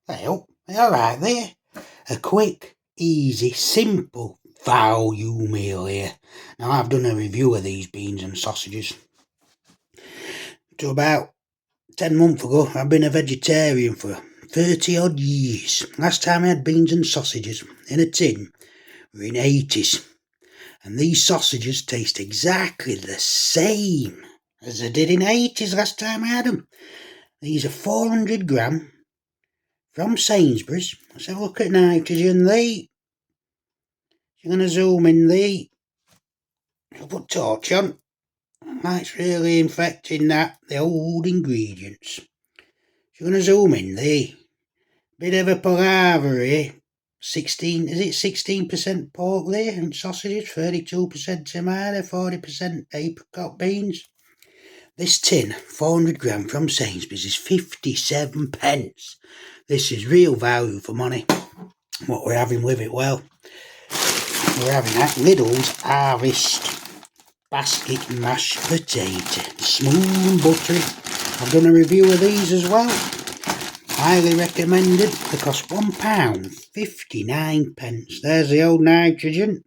Well, alright there. A quick, easy, simple value meal here. Now I've done a review of these beans and sausages. To about 10 months ago, I've been a vegetarian for 30 odd years. Last time I had beans and sausages in a tin were in 80s. And these sausages taste exactly the same as they did in 80s last time I had them. These are 400 gram from Sainsbury's. Let's have a look at nitrogen there. You're going to zoom in there. I'll put torch on. That's really infecting the old ingredients. You're going to zoom in there. Bit of a palaver here. 16% pork there and sausages, 32% tomato, 40% apricot beans. This tin, 400 gram from Sainsbury's, is 57 pence. This is real value for money. What we're having with it, well, we're having that Lidl's Harvest basket mashed potato. Smooth and buttery. I've done a review of these as well. Highly recommended. They cost £1.59. There's the old nitrogen.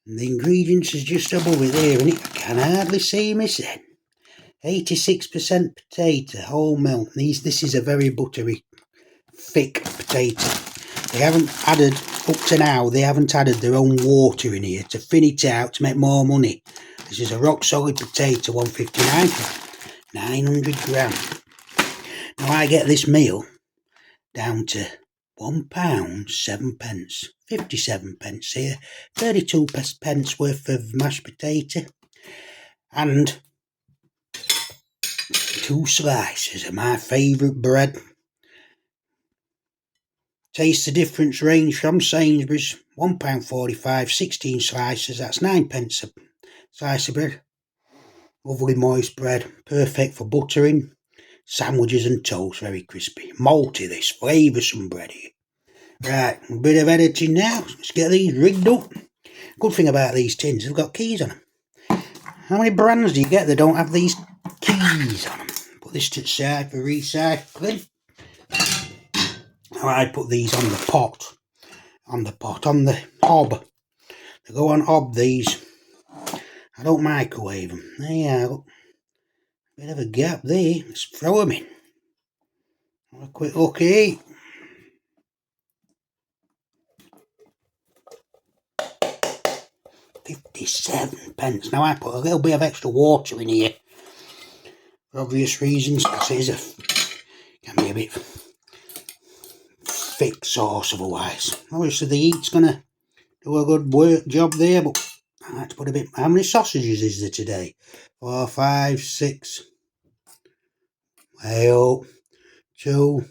And the ingredients is just above it there, and I can hardly see me then. 86% potato, whole milk. This is a very buttery, thick potato. They haven't added, up to now, they haven't added their own water in here to thin it out to make more money. This is a rock solid potato, £1.59 for 900 gram. Now I get this meal down to £1.07, 57 pence here, 32 pence worth of mashed potato, and 2 slices of my favourite bread. Taste the difference range from Sainsbury's, £1.45, 16 slices, that's 9 pence a slice of bread. Lovely moist bread, perfect for buttering sandwiches and toast, very crispy. Malty this, flavoursome bread here. Right, a bit of editing now. Let's get these rigged up. Good thing about these tins, they've got keys on them. How many brands do you get that don't have these keys on them? Put this to the side for recycling. Now I put these on the pot. On the hob. They go on hob, these. I don't microwave them. There you are, look. Bit of a gap there. Let's throw them in. Have a quick look here. £57. Now I put a little bit of extra water in here for obvious reasons, because it can be a bit thick sauce otherwise. Obviously the heat's gonna do a good work job there, but I like to put a bit. How many sausages is there today? 4, 5, 6. Well, 2.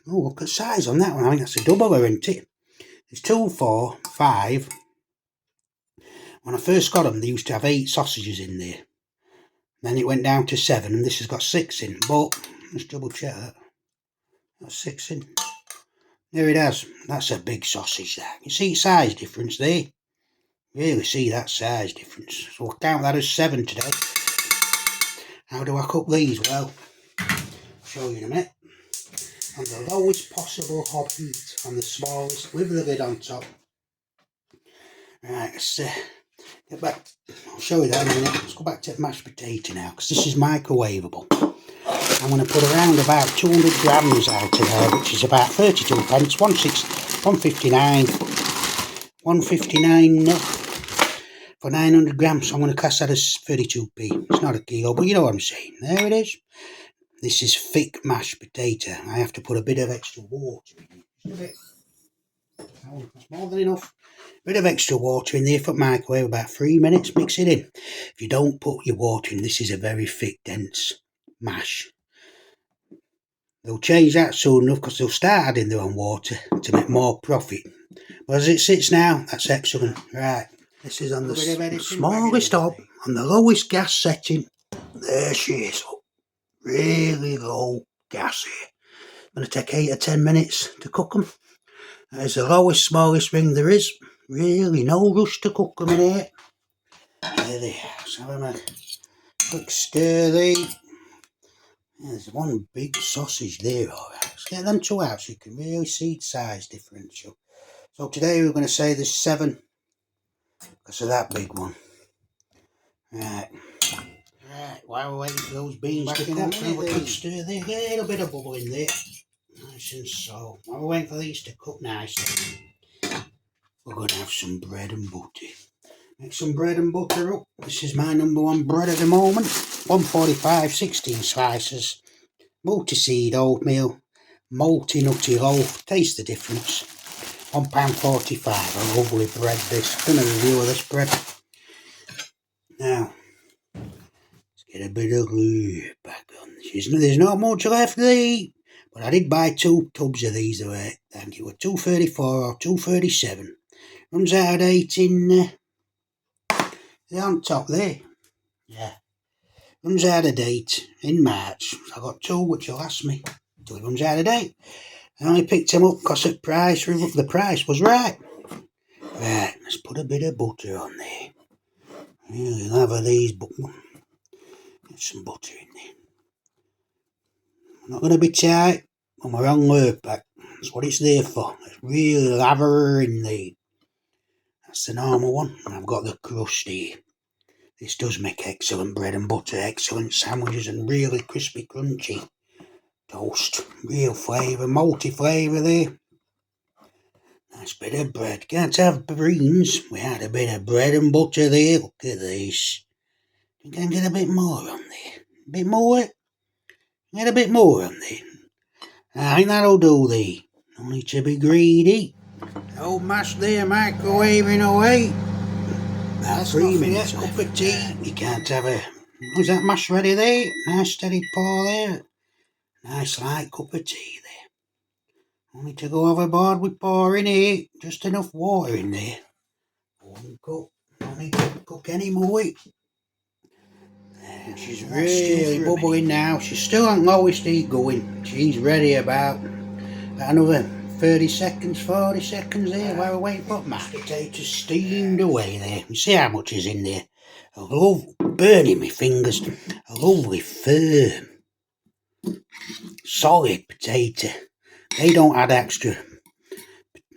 Oh, look at the size on that one. I think that's a doubler, isn't it? There's 2, 4, 5. When I first got them, they used to have 8 sausages in there. Then it went down to 7, and this has got 6 in. But let's double check that. That's 6 in. There it has. That's a big sausage there. You see size difference there? Really see that size difference. So I'll count that as 7 today. How do I cook these? Well, I'll show you in a minute. On the lowest possible hob heat, on the smallest, with the lid on top. Right, let's get back. I'll show you that in a minute. Let's go back to mashed potato now, because this is microwavable. I'm going to put around about 200 grams out of there, which is about 32 pence, 159 for 900 grams. So I'm going to class that as 32p. It's not a kilo, but you know what I'm saying. There it is. This is thick mashed potato. I have to put a bit of extra water in. Just a bit. Oh, that's more than enough. A bit of extra water in there for microwave, about 3 minutes. Mix it in. If you don't put your water in, this is a very thick, dense mash. They'll change that soon enough, because they'll start adding their own water to make more profit. But as it sits now, that's excellent. Right, this is on the smallest hob, on the lowest gas setting. There she is. Really low gas here. Going to take 8 or 10 minutes to cook them. There's the lowest, smallest ring there is. Really no rush to cook them in here. There they are. So have a quick stir there. There's one big sausage there, alright. Let's get them two out so you can really see the size differential. So today we're going to say there's 7 because of that big one. Right. Right, while we're waiting for those beans to cook, have a quick stir there. Get a little bit of bubble in there. Nice and so. While we're waiting for these to cook nicely, we're going to have some bread and butter. Make some bread and butter up. This is my #1 bread at the moment. 145, 16 slices. Multi-seed oatmeal. Multi-nutty loaf. Taste the difference. £1.45. A lovely bread this. Done a review of this bread. Now, let's get a bit of glue back on. There's not much left to eat. But I did buy 2 tubs of these. I think it was £2.34 or £2.37. Runs out of date in... they're on top there. Yeah. Runs out of date in March. I got 2 which will last me until it runs out of date. I only picked them up because the price was right. Right, let's put a bit of butter on there. Really love these, but get some butter in there. Not going to be tight on my wrong word pack. That's what it's there for. It's really lather in there. That's the normal one. And I've got the crust here. This does make excellent bread and butter, excellent sandwiches and really crispy, crunchy toast. Real flavour, multi-flavour there. Nice bit of bread. Can't have beans. We had a bit of bread and butter there. Look at this. You can get a bit more on there. A bit more. Get a bit more on there. I think that'll do there. No need to be greedy. Old mash there, microwaving away. About 3 minutes. Cup of tea. You can't have a... Was that mash ready there? Nice steady pour there. Nice light cup of tea there. Only to go overboard with pouring here. Just enough water in there. 1 cup. Don't need to cook any more. And she's really bubbling now. She's still on lowest heat going. She's ready about another 30 seconds, 40 seconds there while we're waiting for mashed potatoes steamed away there. You see how much is in there? I love burning my fingers. A lovely firm, solid potato. They don't add extra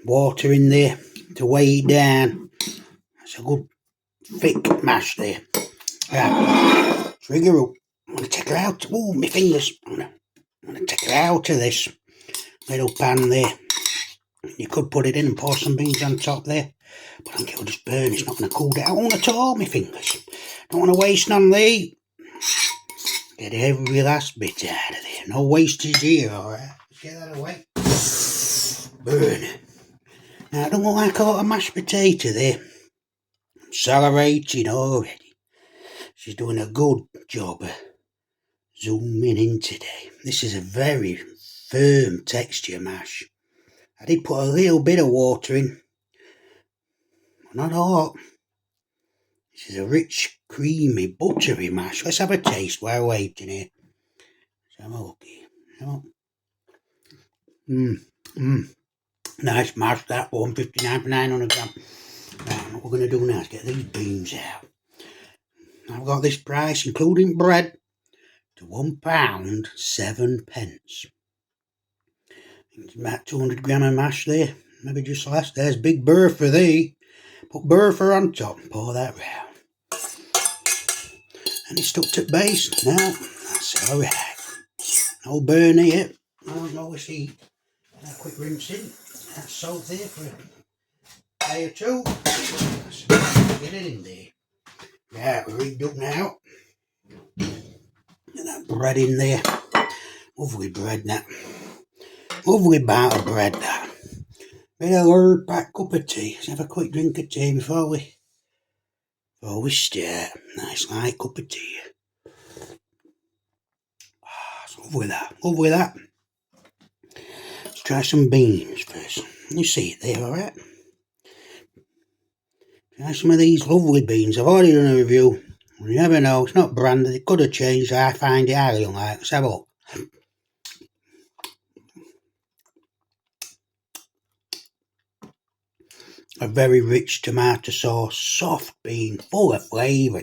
water in there to weigh it down. It's a good thick mash there. Right, rig her up. I'm going to take her out. Oh, my fingers. I'm going to take her out of this little pan there. You could put it in and pour some beans on top there. But I think it'll just burn. It's not going to cool down at all, my fingers. Don't want to waste none there. Get every last bit out of there. No wastage here, alright? Get that away. Burn. Now, I don't look like a lot of mashed potato there. I'm salivating already. She's doing a good job of zooming in today. This is a very firm texture mash. I did put a little bit of water in. Not a lot. This is a rich, creamy, buttery mash. Let's have a taste while we're waiting here. Let's have a look here. Nice mash, that one. 59 for 900 gram. Right, what we're going to do now is get these beans out. I've got this price, including bread, to £1 7 pence. It's about 200 gram of mash there. Maybe just less. There's big Bertha there. Put Bertha on top and pour that round. And it's stuck to base. Now, that's alright. No burn here. No heat. Now quick rinse in. That's salt there for a day or 2. Get it in there. Right, we're rigged up now. Get that bread in there. Lovely bread, that. Lovely bout of bread, that. Bit of herb pack cup of tea. Let's have a quick drink of tea before we start. Nice light cup of tea. It's lovely that. Let's try some beans first. You see it there, alright? Try some of these lovely beans. I've already done a review. You never know, it's not branded. It could have changed. I find it highly unlikely. Let's have a look. A very rich tomato sauce, soft bean, full of flavour.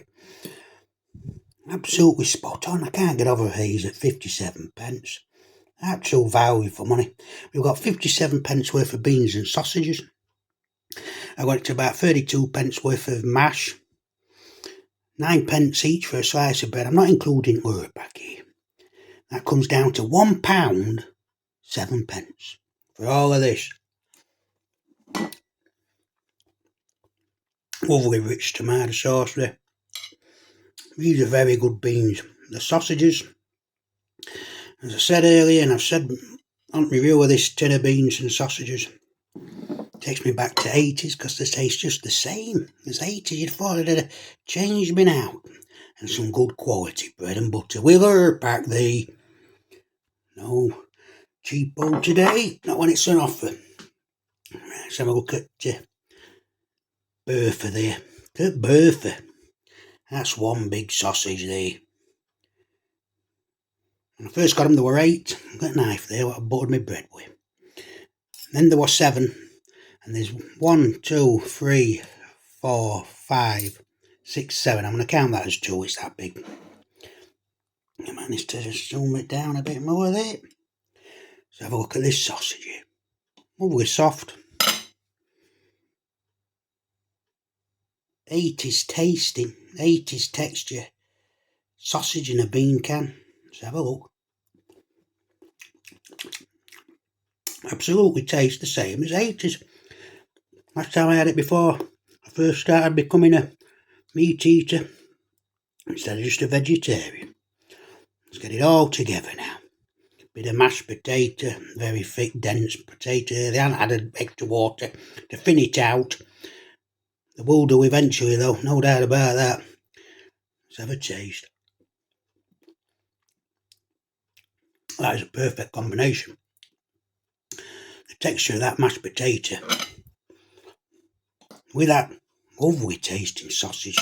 Absolutely spot on. I can't get over these at 57 pence. Actual value for money. We've got 57 pence worth of beans and sausages. I went to about 32 pence worth of mash. 9 pence each for a slice of bread. I'm not including word back here. That comes down to £1, 7 pence for all of this. Lovely rich tomato sauce there. These are very good beans. The sausages, as I said earlier, and I've said on review of this tin of beans and sausages, takes me back to 80s because they taste just the same as 80s. You'd thought it had changed me now. And some good quality bread and butter. We'll pack the no cheapo today, not when it's on offer. Let's have a look at Bertha there. Look at Bertha. That's one big sausage there. When I first got them, there were 8. I've got a knife there, what I buttered my bread with. Then there were 7. And there's 1, 2, 3, 4, 5, 6, 7. I'm going to count that as 2, it's that big. I managed to zoom it down a bit more there. Let's have a look at this sausage here. Lovely soft. 80s tasting, 80s texture. Sausage in a bean can. Let's have a look. Absolutely tastes the same as 80s. Last time I had it before I first started becoming a meat eater instead of just a vegetarian. Let's get it all together now. Bit of mashed potato, very thick, dense potato. They haven't added extra water to thin it out. They will do eventually though, no doubt about that. Let's have a taste. That is a perfect combination. The texture of that mashed potato with that lovely tasting sausage.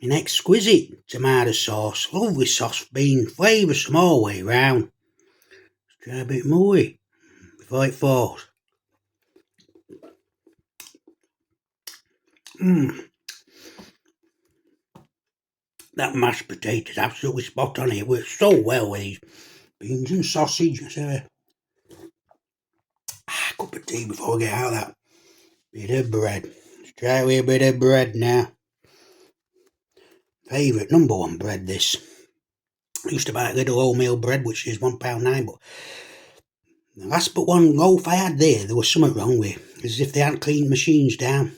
An exquisite tomato sauce, lovely soft bean, flavoursome all the way round. Let's try a bit more before it falls. That mashed potato is absolutely spot on. It works so well with these beans and sausage. Let's have a cup of tea before we get out of that bit of bread. Let's try with a bit of bread now. Favourite number 1 bread this. I used to buy little wholemeal bread which is £1.9, but the last but one loaf I had there was something wrong with. As if they hadn't cleaned machines down.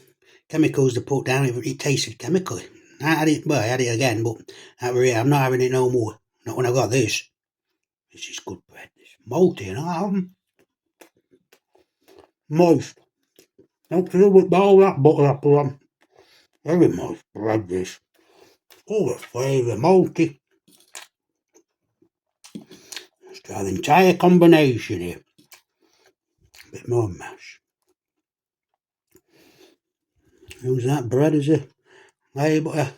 Chemicals they put down, it tasted chemically. I had it again, but I'm not having it no more. Not when I got this. This is good bread. It's malty and all. Moist. Don't feel with all that butter I put on. Very moist bread this. Full of flavour, malty. Let's try the entire combination here. A bit more mash. Use that bread as a layer butter.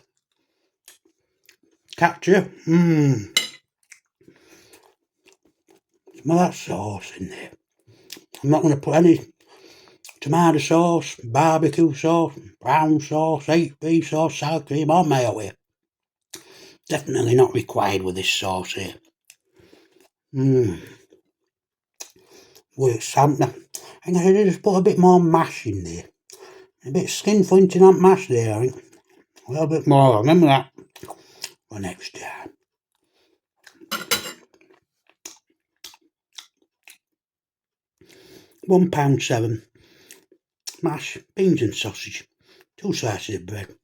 Capture. Smell that sauce in there. I'm not going to put any tomato sauce, barbecue sauce, brown sauce, HP sauce, sour cream or mayo here. Definitely not required with this sauce here. Works something. I think I should just put a bit more mash in there. A bit skin flinting on mash there, I think. A little bit more, remember that for next time. £1.7 mash, beans and sausage, 2 slices of bread.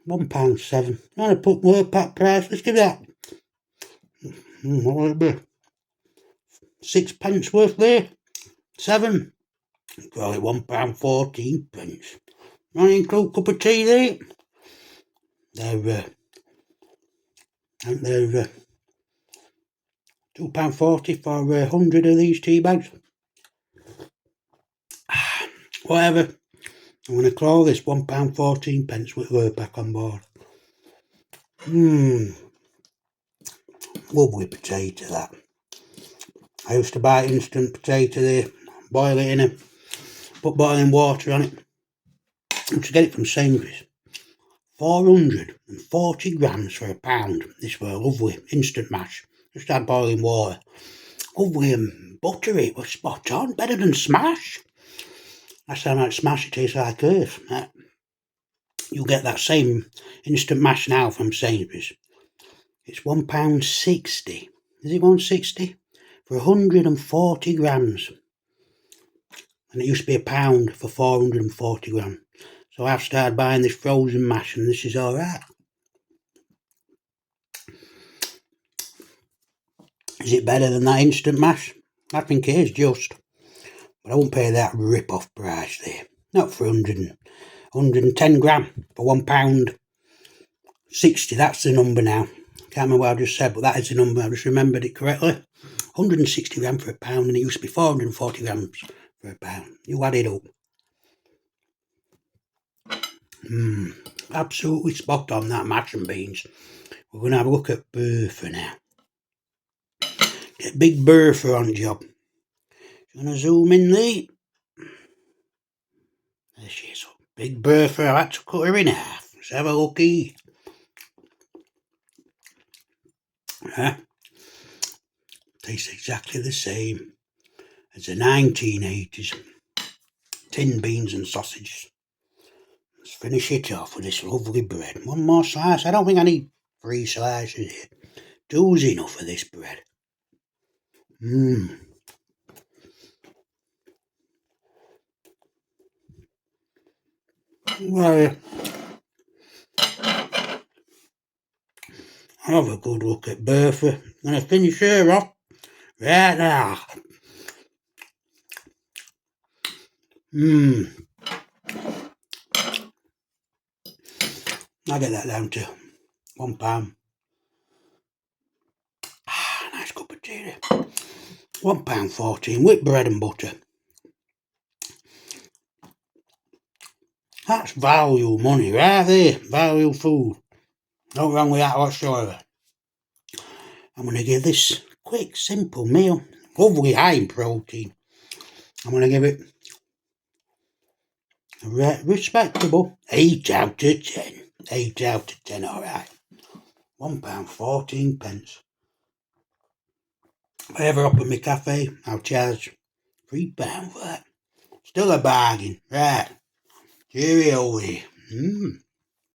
£1.7. I'm going to put more pack price. Let's give that. What will it be? 6 pence worth there. 7. Call it £1.14 pence. Want to include a cup of tea there? They're £2.40 for 100 of these tea bags. Whatever. I'm going to call this £1.14 pence with word back on board. Lovely potato that. I used to buy instant potato there, boil it in put boiling water on it. I used to get it from Sainsbury's. 440 grams for £1. This were lovely, instant mash. Just add boiling water. Lovely and buttery, it was spot on, better than smash. Last time I had smash, it tastes like earth. You'll get that same instant mash now from Sainsbury's. It's £1.60. Is it £1.60? For 140 grams. And it used to be £1 for 440 grams. So I've started buying this frozen mash and this is alright. Is it better than that instant mash? I think it is, just. But I won't pay that rip-off price there. Not for 110 gram for £1.60. That's the number now. Can't remember what I just said, but that is the number. I just remembered it correctly. 160 gram for £1, and it used to be 440 grams for £1. You add it up. Absolutely spot on, that mash and beans. We're going to have a look at Bertha now. Get big Bertha on job. You want to zoom in there? There she is. Big Bertha. I had to cut her in half. Let's have a looky. Tastes exactly the same as the 1980s. Tin beans and sausages. Let's finish it off with this lovely bread. One more slice. I don't think I need 3 slices here. 2's enough of this bread. Well, have a good look at Bertha. I'm going to finish her off right now. I'll get that down to £1. Nice cup of tea. £1.14 with bread and butter. That's value money right there. Value food. No wrong with that whatsoever. I'm going to give this quick, simple meal, lovely high in protein. I'm going to give it a respectable 8 out of 10. 8 out of 10, alright. £1.14. If I ever open my cafe, I'll charge £3 for that. Still a bargain, right? Cheerio.